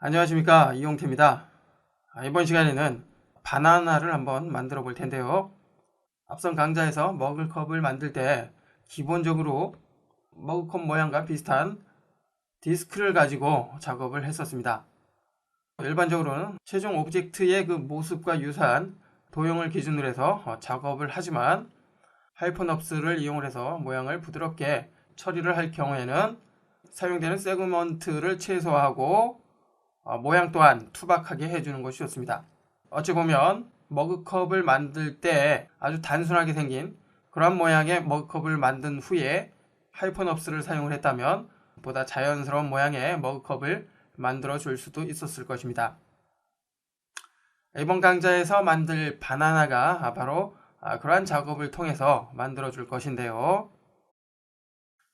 안녕하십니까, 이용태입니다. 이번 시간에는 바나나를 한번 만들어 볼 텐데요. 앞선 강좌에서 머글컵을 만들 때 기본적으로 머글컵 모양과 비슷한 디스크를 가지고 작업을 했었습니다. 일반적으로는 최종 오브젝트의 그 모습과 유사한 도형을 기준으로 해서 작업을 하지만 하이퍼넙스를 이용해서 모양을 부드럽게 처리를 할 경우에는 사용되는 세그먼트를 최소화하고 모양 또한 투박하게 해주는 것이 좋습니다. 어찌 보면 머그컵을 만들 때 아주 단순하게 생긴 그런 모양의 머그컵을 만든 후에 하이퍼넙스를 사용을 했다면 보다 자연스러운 모양의 머그컵을 만들어 줄 수도 있었을 것입니다. 이번 강좌에서 만들 바나나가 바로 그러한 작업을 통해서 만들어 줄 것인데요.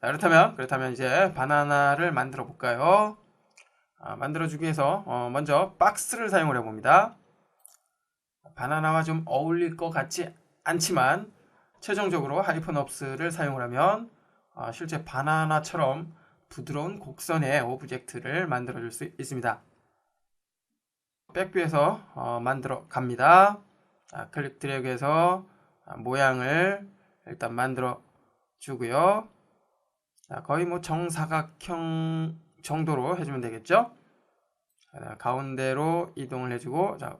그렇다면 이제 바나나를 만들어 볼까요? 만들어 주기 위해서 먼저 박스를 사용을 해봅니다. 바나나와 좀 어울릴 것 같지 않지만 최종적으로 하이퍼넙스를 사용을 하면 실제 바나나처럼 부드러운 곡선의 오브젝트를 만들어 줄 수 있습니다. 백뷰에서 만들어 갑니다. 클릭 드래그해서 모양을 일단 만들어 주고요. 거의 뭐 정사각형 정도로 해주면 되겠죠. 가운데로 이동을 해주고 자,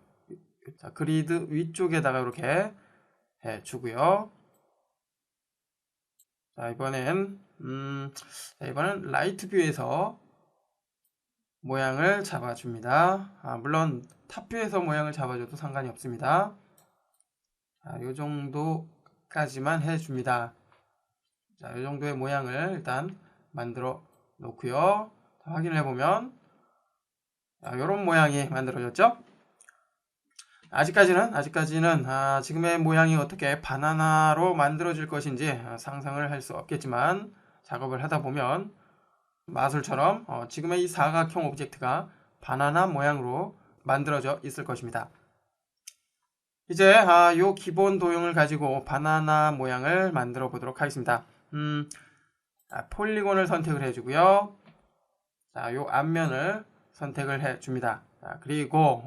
그리드 위쪽에다가 이렇게 해주고요. 자, 이번엔 라이트 뷰에서 모양을 잡아줍니다. 물론 탑 뷰에서 모양을 잡아줘도 상관이 없습니다. 이 정도까지만 해줍니다. 자, 이 정도의 모양을 일단 만들어 놓고요. 확인을 해보면 이런 모양이 만들어졌죠. 아직까지는 지금의 모양이 어떻게 바나나로 만들어질 것인지 상상을 할 수 없겠지만 작업을 하다 보면 마술처럼 지금의 이 사각형 오브젝트가 바나나 모양으로 만들어져 있을 것입니다. 이제 요 기본 도형을 가지고 바나나 모양을 만들어 보도록 하겠습니다. 폴리곤을 선택을 해주고요. 자, 요 앞면을 선택을 해줍니다. 그리고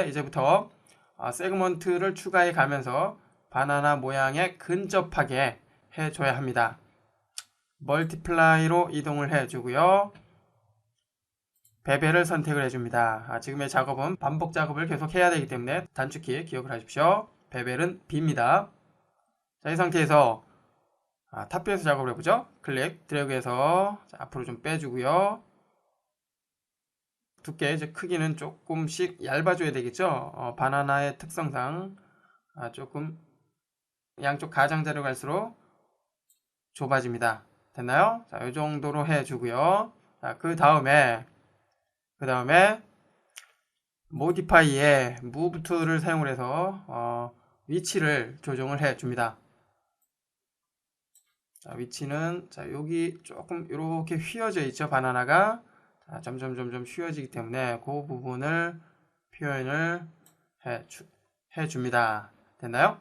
이제부터 세그먼트를 추가해 가면서 바나나 모양에 근접하게 해줘야 합니다. 멀티플라이로 이동을 해주고요. 베벨을 선택을 해줍니다. 지금의 작업은 반복 작업을 계속 해야 되기 때문에 단축키 기억을 하십시오. 베벨은 B입니다. 자, 이 상태에서 탑뷰에서 작업을 해보죠. 클릭 드래그해서 앞으로 좀 빼주고요. 두께 이제 크기는 조금씩 얇아져야 되겠죠. 바나나의 특성상 조금 양쪽 가장자리로 갈수록 좁아집니다. 됐나요? 자, 이 정도로 해주고요. 자, 그 다음에 모디파이에 무브 툴을 사용을 해서 위치를 조정을 해줍니다. 자, 위치는 여기 조금 이렇게 휘어져 있죠. 바나나가 점점 휘어지기 때문에 그 부분을 표현을 해줍니다. 됐나요?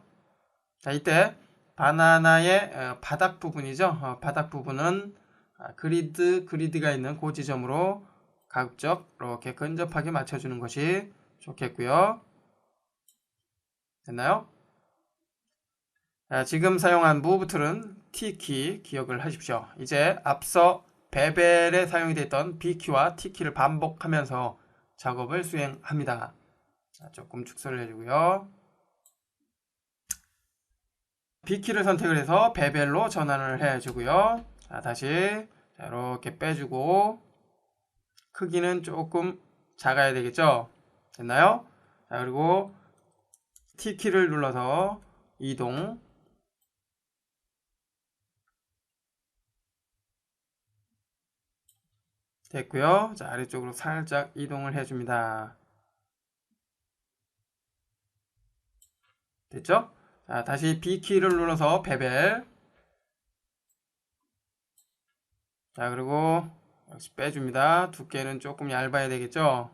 자, 이때 바나나의 바닥 부분이죠. 바닥 부분은 그리드가 있는 그 지점으로 가급적 이렇게 근접하게 맞춰주는 것이 좋겠고요. 됐나요? 자, 지금 사용한 무브 툴은 T키 기억을 하십시오. 이제 앞서 베벨에 사용이 됐던 B키와 T키를 반복하면서 작업을 수행합니다. 자, 조금 축소를 해주고요. B키를 선택을 해서 베벨로 전환을 해주고요. 자, 다시 이렇게 빼주고 크기는 조금 작아야 되겠죠. 됐나요? 자, 그리고 T키를 눌러서 이동. 됐고요. 자, 아래쪽으로 살짝 이동을 해줍니다. 됐죠? 자, 다시 B키를 눌러서 베벨. 자, 그리고 역시 빼줍니다. 두께는 조금 얇아야 되겠죠?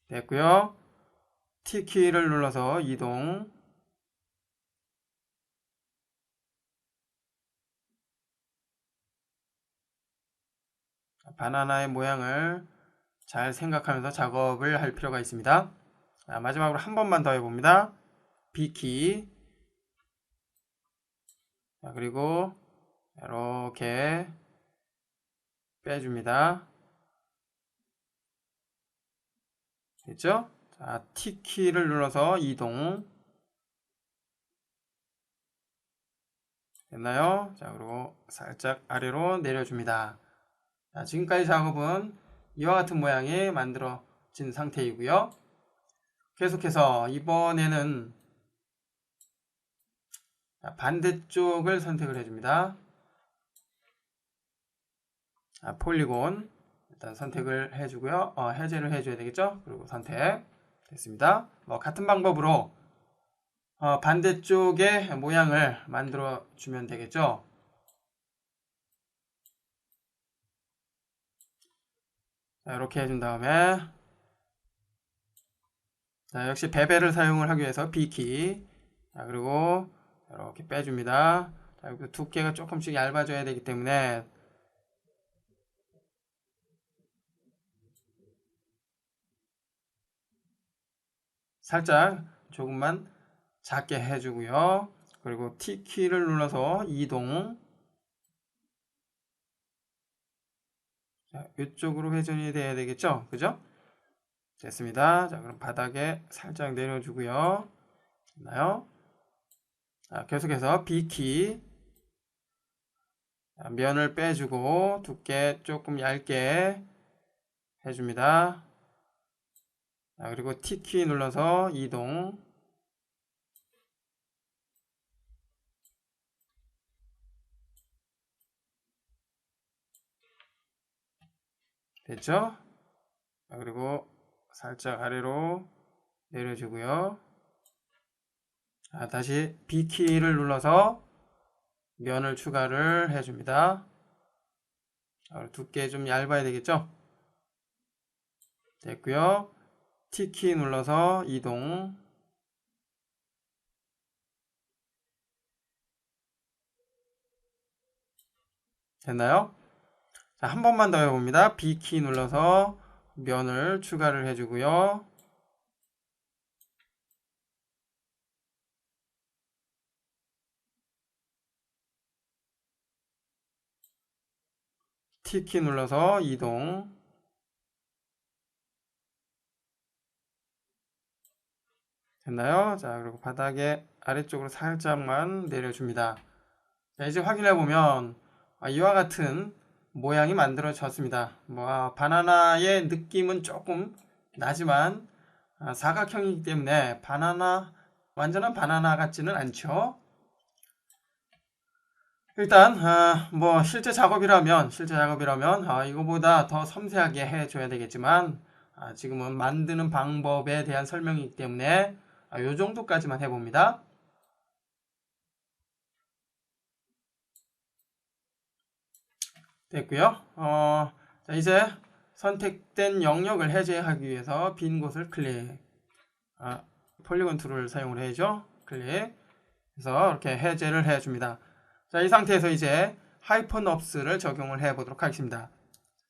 됐고요. T키를 눌러서 이동. 바나나의 모양을 잘 생각하면서 작업을 할 필요가 있습니다. 자, 마지막으로 한 번만 더 해봅니다. B키. 자, 그리고 이렇게 빼줍니다. 됐죠? 자, T키를 눌러서 이동. 됐나요? 자, 그리고 살짝 아래로 내려줍니다. 자, 지금까지 작업은 이와 같은 모양이 만들어진 상태이고요. 계속해서 이번에는 반대쪽을 선택을 해줍니다. 폴리곤 일단 선택을 해주고요. 해제를 해줘야 되겠죠? 그리고 선택 됐습니다. 같은 방법으로 반대쪽의 모양을 만들어 주면 되겠죠? 자, 이렇게 해준 다음에 자, 역시 베벨을 사용을 하기 위해서 B키. 자, 그리고 이렇게 빼줍니다. 자, 그리고 두께가 조금씩 얇아져야 되기 때문에 살짝 조금만 작게 해주고요. 그리고 T키를 눌러서 이동. 자, 이쪽으로 회전이 돼야 되겠죠? 그죠? 됐습니다. 자, 그럼 바닥에 살짝 내려주고요. 됐나요? 자, 계속해서 B키. 자, 면을 빼주고 두께 조금 얇게 해줍니다. 자, 그리고 T키 눌러서 이동. 됐죠? 자, 그리고 살짝 아래로 내려주고요. 자, 다시 B키를 눌러서 면을 추가를 해줍니다. 자, 두께 좀 얇아야 되겠죠? 됐고요. T키 눌러서 이동. 됐나요? 자, 한 번만 더 해봅니다. B키 눌러서 면을 추가를 해주고요. T키 눌러서 이동. 됐나요? 자, 그리고 바닥에 아래쪽으로 살짝만 내려줍니다. 자, 이제 확인해 보면 이와 같은 모양이 만들어졌습니다. 바나나의 느낌은 조금 나지만 사각형이기 때문에 완전한 바나나 같지는 않죠. 일단 실제 작업이라면 이거보다 더 섬세하게 해줘야 되겠지만 지금은 만드는 방법에 대한 설명이기 때문에 이 정도까지만 해봅니다. 됐고요. 자, 이제 선택된 영역을 해제하기 위해서 빈 곳을 클릭. 폴리곤 툴을 사용을 해야죠. 클릭. 그래서 이렇게 해제를 해줍니다. 자, 이 상태에서 이제 하이퍼넙스를 적용을 해 보도록 하겠습니다.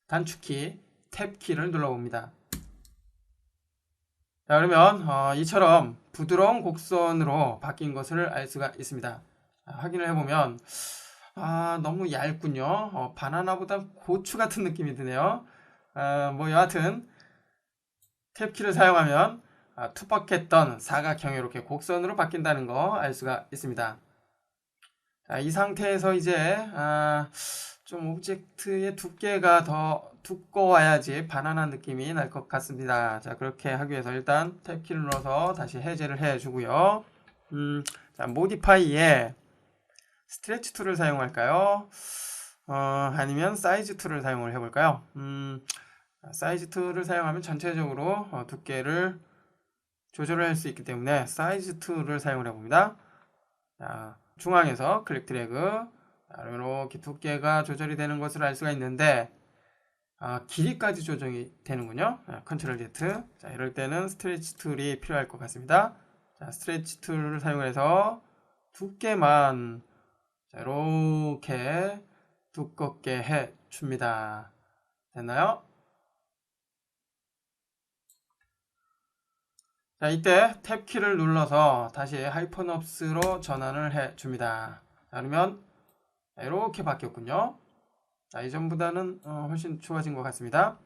단축키 탭키를 눌러봅니다. 자, 그러면 이처럼 부드러운 곡선으로 바뀐 것을 알 수가 있습니다. 확인을 해보면 너무 얇군요. 바나나보다 고추 같은 느낌이 드네요. 여하튼 탭키를 사용하면 투박했던 사각형이 이렇게 곡선으로 바뀐다는 거 알 수가 있습니다. 자, 이 상태에서 이제 좀 오브젝트의 두께가 더 두꺼워야지 바나나 느낌이 날 것 같습니다. 자, 그렇게 하기 위해서 일단 탭키를 눌러서 다시 해제를 해주고요. 자, 모디파이에 스트레치 툴을 사용할까요? 아니면 사이즈 툴을 사용을 해볼까요? 사이즈 툴을 사용하면 전체적으로 두께를 조절을 할 수 있기 때문에 사이즈 툴을 사용을 해봅니다. 자, 중앙에서 클릭 드래그. 이렇게 두께가 조절이 되는 것을 알 수가 있는데 길이까지 조정이 되는군요. 컨트롤 Z. 자, 이럴 때는 스트레치 툴이 필요할 것 같습니다. 자, 스트레치 툴을 사용해서 두께만 이렇게 두껍게 해 줍니다. 됐나요? 자, 이때 탭 키를 눌러서 다시 하이퍼놉스로 전환을 해 줍니다. 자, 그러면 이렇게 바뀌었군요. 자, 이전보다는 훨씬 좋아진 것 같습니다.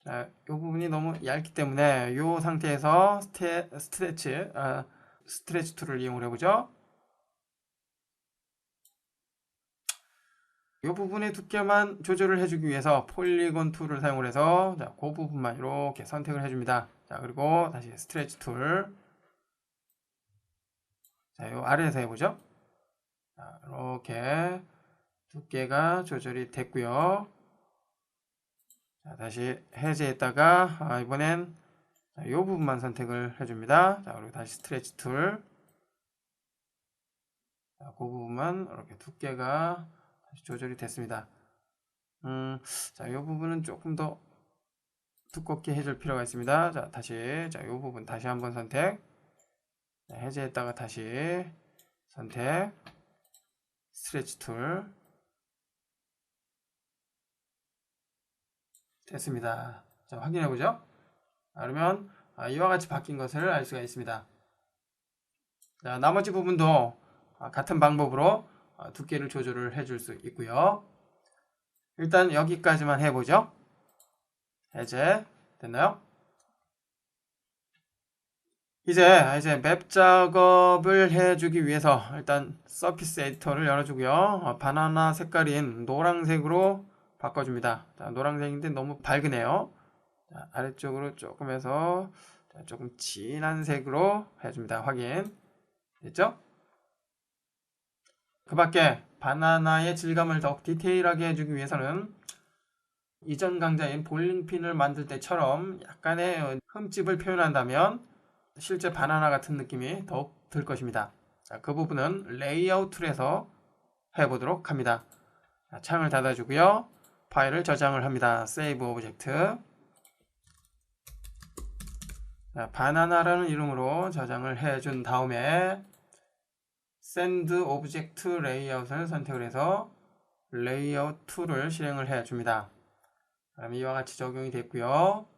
자, 이 부분이 너무 얇기 때문에 이 상태에서 스트레치 툴을 이용을 해보죠. 이 부분의 두께만 조절을 해주기 위해서 폴리곤 툴을 사용을 해서 자, 그 부분만 이렇게 선택을 해줍니다. 자, 그리고 다시 스트레치 툴. 자, 이 아래에서 해보죠. 자, 이렇게 두께가 조절이 됐고요. 자, 다시 해제했다가 이번엔 이 부분만 선택을 해줍니다. 자, 그리고 다시 스트레치 툴. 자, 그 부분만 이렇게 두께가 다시 조절이 됐습니다. 자, 이 부분은 조금 더 두껍게 해줄 필요가 있습니다. 자, 다시, 자, 이 부분 다시 한번 선택. 자, 해제했다가 다시 선택. 스트레치 툴. 됐습니다. 자, 확인해 보죠. 그러면 이와 같이 바뀐 것을 알 수가 있습니다. 자, 나머지 부분도 같은 방법으로 두께를 조절을 해줄 수 있고요. 일단 여기까지만 해보죠. 해제 됐나요? 이제 맵 작업을 해주기 위해서 일단 서피스 에디터를 열어주고요. 바나나 색깔인 노란색으로 바꿔줍니다. 자, 노란색인데 너무 밝으네요. 자, 아래쪽으로 조금 해서 조금 진한 색으로 해줍니다. 확인 됐죠? 그 밖에 바나나의 질감을 더욱 디테일하게 해주기 위해서는 이전 강좌인 볼링핀을 만들 때처럼 약간의 흠집을 표현한다면 실제 바나나 같은 느낌이 더욱 들 것입니다. 자, 그 부분은 레이아웃 툴에서 해보도록 합니다. 자, 창을 닫아주고요. 파일을 저장을 합니다. 세이브 오브젝트. 자, 바나나라는 이름으로 저장을 해준 다음에 샌드 오브젝트 레이아웃을 선택을 해서 레이아웃 툴을 실행을 해줍니다. 그럼 이와 같이 적용이 됐고요.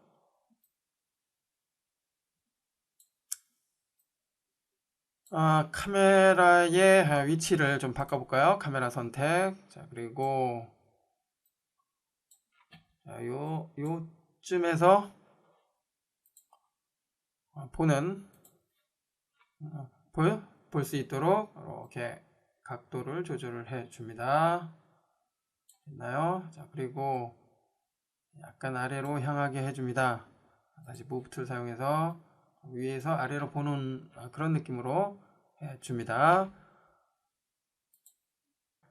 카메라의 위치를 좀 바꿔볼까요? 카메라 선택. 자, 그리고 자, 요쯤에서 보는 볼 수 있도록 이렇게 각도를 조절을 해 줍니다. 됐나요? 자, 그리고 약간 아래로 향하게 해 줍니다. 다시 무브 툴 사용해서 위에서 아래로 보는 그런 느낌으로 해 줍니다.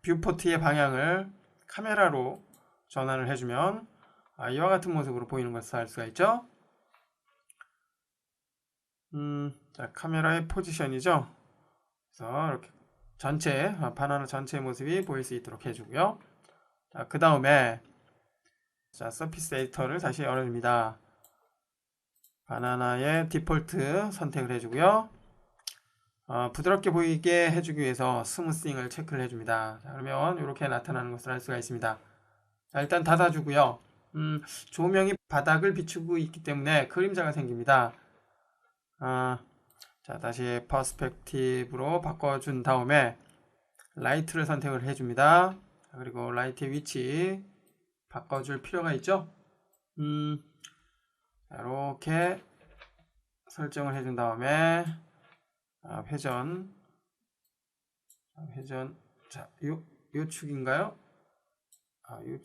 뷰포트의 방향을 카메라로 전환을 해주면 이와 같은 모습으로 보이는 것을 알 수가 있죠. 자, 카메라의 포지션이죠. 그래서 이렇게 전체 바나나 전체의 모습이 보일 수 있도록 해주고요. 자, 그 다음에 서피스 에디터를 다시 열어줍니다. 바나나의 디폴트 선택을 해주고요. 부드럽게 보이게 해주기 위해서 스무싱을 체크를 해줍니다. 자, 그러면 이렇게 나타나는 것을 알 수가 있습니다. 자, 일단 닫아주고요. 조명이 바닥을 비추고 있기 때문에 그림자가 생깁니다. 자, 다시 퍼스펙티브로 바꿔준 다음에 라이트를 선택을 해줍니다. 그리고 라이트의 위치 바꿔줄 필요가 있죠. 이렇게 설정을 해준 다음에 회전 자, 요 축인가요? 요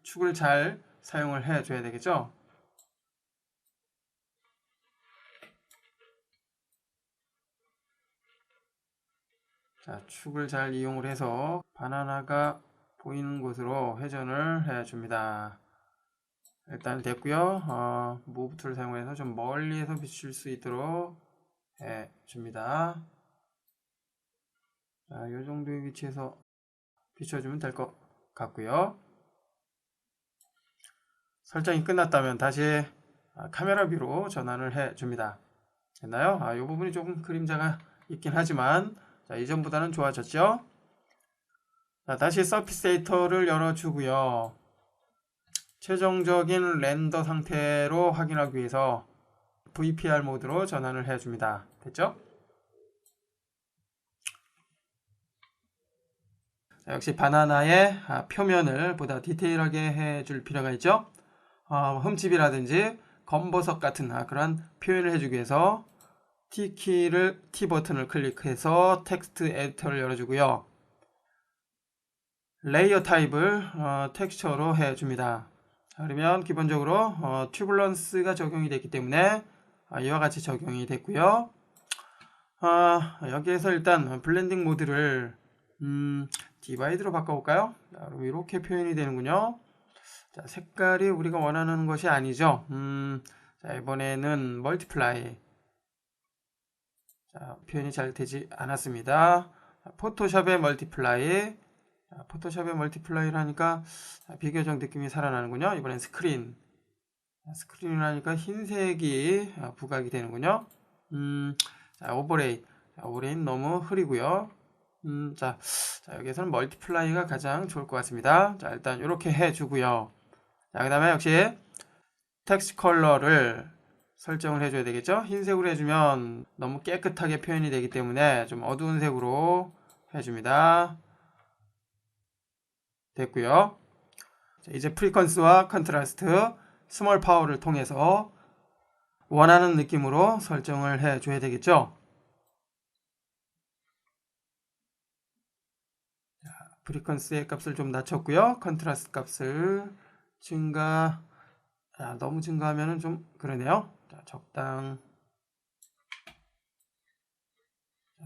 축을 잘 사용을 해줘야 되겠죠. 자, 축을 잘 이용을 해서 바나나가 보이는 곳으로 회전을 해줍니다. 일단 됐고요. 무브 툴을 사용해서 좀 멀리에서 비출 수 있도록 해줍니다. 자, 이 정도의 위치에서 비춰주면 될 것 같고요. 설정이 끝났다면 다시 카메라 뷰로 전환을 해줍니다. 됐나요? 이 부분이 조금 그림자가 있긴 하지만 자, 이전보다는 좋아졌죠. 자, 다시 서피스 에디터를 열어주고요. 최종적인 렌더 상태로 확인하기 위해서 VPR 모드로 전환을 해줍니다. 됐죠? 자, 역시 바나나의 표면을 보다 디테일하게 해줄 필요가 있죠. 흠집이라든지 검버섯 같은 그런 표현을 해주기 위해서 T 버튼을 클릭해서 텍스트 에디터를 열어주고요. 레이어 타입을 텍스처로 해줍니다. 그러면 기본적으로 튜블런스가 적용이 됐기 때문에 이와 같이 적용이 됐고요. 여기에서 일단 블렌딩 모드를 디바이드로 바꿔볼까요? 자, 그럼 이렇게 표현이 되는군요. 자, 색깔이 우리가 원하는 것이 아니죠. 자, 이번에는 멀티플라이. 자, 표현이 잘 되지 않았습니다. 포토샵의 멀티플라이. 자, 포토샵의 멀티플라이를 하니까 비교적 느낌이 살아나는군요. 이번엔 스크린. 스크린을 하니까 흰색이 부각이 되는군요. 자, 오버레이. 자, 오버레이는 너무 흐리고요. 자, 여기에서는 멀티플라이가 가장 좋을 것 같습니다. 자, 일단 이렇게 해주고요. 자, 그 다음에 역시 텍스트 컬러를 설정을 해줘야 되겠죠. 흰색으로 해주면 너무 깨끗하게 표현이 되기 때문에 좀 어두운 색으로 해줍니다. 됐고요. 자, 이제 프리퀀스와 컨트라스트, 스몰 파워를 통해서 원하는 느낌으로 설정을 해줘야 되겠죠. 프리퀀스의 값을 좀 낮췄고요. 컨트라스트 값을 증가, 너무 증가하면 좀 그러네요. 자,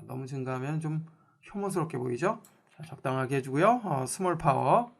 너무 증가하면 좀 혐오스럽게 보이죠. 자, 적당하게 해주고요. 스몰 파워.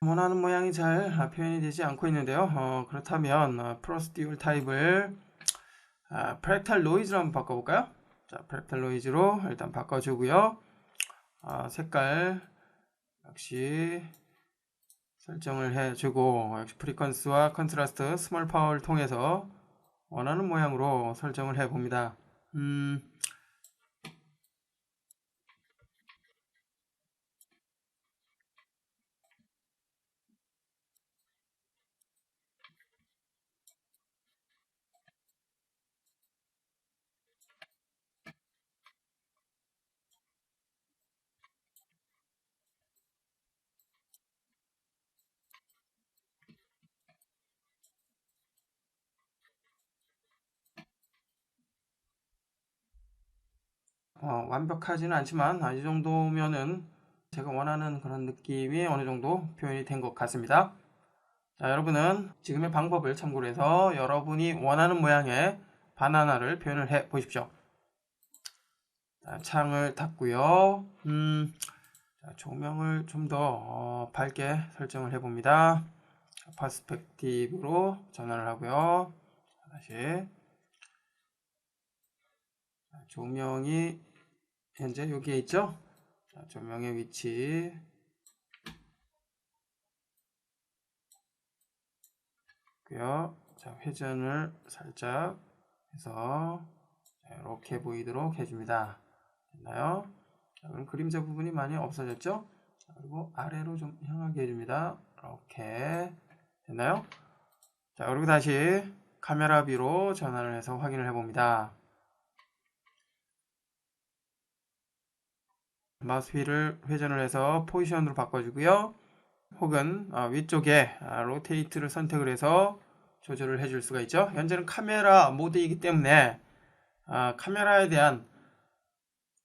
원하는 모양이 잘 표현이 되지 않고 있는데요. 그렇다면 프로스듀얼 타입을 프랙탈 노이즈로 한번 바꿔볼까요? 자, 프랙탈 노이즈로 일단 바꿔주고요. 색깔 역시 설정을 해주고, 역시 프리퀀스와 컨트라스트, 스몰 파워를 통해서 원하는 모양으로 설정을 해봅니다. 완벽하지는 않지만 이 정도면은 제가 원하는 그런 느낌이 어느 정도 표현이 된 것 같습니다. 자, 여러분은 지금의 방법을 참고로 해서 여러분이 원하는 모양의 바나나를 표현을 해 보십시오. 자, 창을 닫고요. 자, 조명을 좀 더 밝게 설정을 해 봅니다. 퍼스펙티브로 전환을 하고요. 다시 조명이 현재 여기에 있죠. 자, 조명의 위치 고요. 자, 회전을 살짝 해서 이렇게 보이도록 해줍니다. 됐나요? 자, 그럼 그림자 부분이 많이 없어졌죠? 자, 그리고 아래로 좀 향하게 해줍니다. 이렇게 됐나요? 자, 그리고 다시 카메라 뷰로 전환을 해서 확인을 해봅니다. 마우스 휠을 회전을 해서 포지션으로 바꿔주고요. 혹은 위쪽에 로테이트를 선택을 해서 조절을 해줄 수가 있죠. 현재는 카메라 모드이기 때문에 카메라에 대한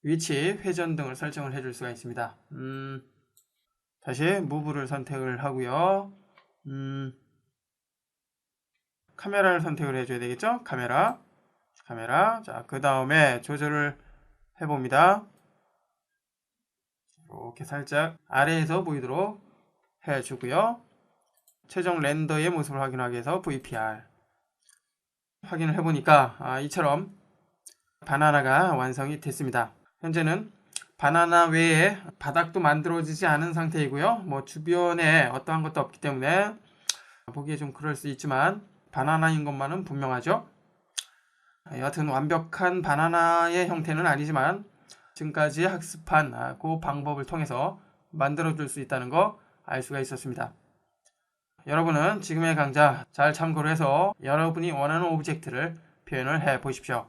위치, 회전 등을 설정을 해줄 수가 있습니다. 다시 무브를 선택을 하고요. 카메라를 선택을 해줘야 되겠죠. 카메라. 자, 그 다음에 조절을 해봅니다. 이렇게 살짝 아래에서 보이도록 해주고요. 최종 렌더의 모습을 확인하기 위해서 VPR 확인을 해보니까 이처럼 바나나가 완성이 됐습니다. 현재는 바나나 외에 바닥도 만들어지지 않은 상태이고요. 뭐 주변에 어떠한 것도 없기 때문에 보기에 좀 그럴 수 있지만 바나나인 것만은 분명하죠. 여하튼 완벽한 바나나의 형태는 아니지만 지금까지 학습한 그 방법을 통해서 만들어 줄 수 있다는 거 알 수가 있었습니다. 여러분은 지금의 강좌 잘 참고를 해서 여러분이 원하는 오브젝트를 표현을 해 보십시오.